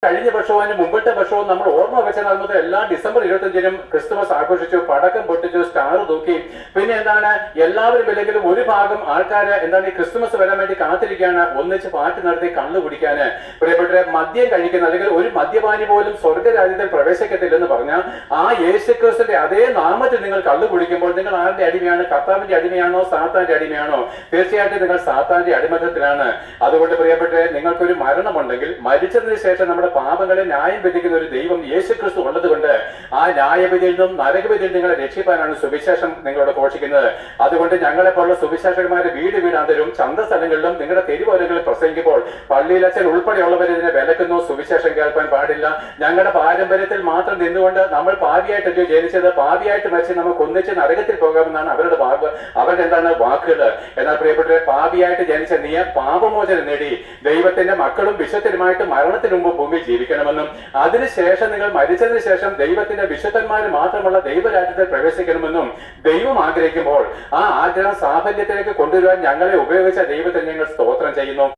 കഴിഞ്ഞ വർഷവും അതിന് മുമ്പത്തെ വർഷവും നമ്മൾ ഓർമ്മ വെച്ചാൽ മുതൽ എല്ലാ ഡിസംബർ 25-നും ക്രിസ്തുമസ് ആഘോഷിച്ചു, പടക്കം പൊട്ടിച്ചു, സ്റ്റാർ തൂക്കി. പിന്നെ എന്താണ്, എല്ലാവരും ഇല്ലെങ്കിലും ഒരു ഭാഗം ആൾക്കാർ എന്താണ് ഈ ക്രിസ്തുമസ് വരാൻ വേണ്ടി കാത്തിരിക്കുകയാണ്, ഒന്നിച്ച് പാർട്ടി നടത്തി കള്ളു കുടിക്കാന്. പ്രിയപ്പെട്ടവരെ, മദ്യം കഴിക്കുന്ന അല്ലെങ്കിൽ ഒരു മദ്യപാനി പോലും സ്വർഗരാജ്യത്തിൽ പ്രവേശിക്കത്തില്ലെന്ന് പറഞ്ഞാൽ ആ യേശുക്രിസ്തുവിന്റെ അതേ നാമത്തിൽ നിങ്ങൾ കള്ളു കുടിക്കുമ്പോൾ നിങ്ങൾ ആരുടെ അടിമയാണ്? കർത്താവിന്റെ അടിമയാണോ സാത്താന്റെ അടിമയാണോ? തീർച്ചയായിട്ടും നിങ്ങൾ സാത്താന്റെ അടിമത്തത്തിലാണ്. അതുകൊണ്ട് പ്രിയപ്പെട്ടവരെ, നിങ്ങൾക്കൊരു മരണമുണ്ടെങ്കിൽ മരിച്ചതിന് ശേഷം നമ്മുടെ പാപങ്ങളെ ന്യായം വിധിക്കുന്ന ഒരു ദൈവം യേശുക്രിസ്തു ഉള്ളത് കൊണ്ട് ആ ന്യായവിധിയിൽ നിന്നും നരകവിധിയിൽ നിങ്ങളെ രക്ഷിക്കാനാണ് സുവിശേഷം നിങ്ങളോട് ഘോഷിക്കുന്നത്. അതുകൊണ്ട് ഞങ്ങളെ പോലുള്ള സുവിശേഷകന്മാരെ വീട് വീടാന്തരും ചന്തസ്ഥലങ്ങളിലും നിങ്ങളുടെ തെരുവോരങ്ങളിൽ പ്രസംഗിക്കുമ്പോൾ പള്ളിയിലച്ഛൻ ഉൾപ്പെടെയുള്ളവർ ഇതിനെ വിലക്കുന്നു. സുവിശേഷം കേൾക്കാൻ പാടില്ല. ഞങ്ങളുടെ പാരമ്പര്യത്തിൽ മാത്രം നിന്നുകൊണ്ട് നമ്മൾ പാപിയായിട്ടല്ലോ ജനിച്ചത്, പാപിയായിട്ട് മരിച്ച് നമുക്ക് ഒന്നിച്ച് നരകത്തിൽ പോകാമെന്നാണ് അവരുടെ വാക്കുകൾ. എന്നാൽ പ്രിയപ്പെട്ടവരെ, പാപിയായിട്ട് ജനിച്ച നീ പാപമോചനം നേടി ദൈവത്തിന്റെ മക്കളും വിശുദ്ധരുമായിട്ട് മരണത്തിന് മുമ്പ് ഭൂമിയിൽ ജീവിക്കണമെന്നും അതിനുശേഷം നിങ്ങൾ മരിച്ചതിന് ശേഷം ദൈവത്തിന്റെ വിശുദ്ധന്മാർ മാത്രമുള്ള ദൈവരാജ്യത്തിൽ പ്രവേശിക്കണമെന്നും ദൈവം ആഗ്രഹിക്കുമ്പോൾ ആ ആഗ്രഹം സാഫല്യത്തിലേക്ക് കൊണ്ടുവരുവാൻ ഞങ്ങളെ ഉപയോഗിച്ച ദൈവത്തെ ഞങ്ങൾ സ്തോത്രം ചെയ്യുന്നു.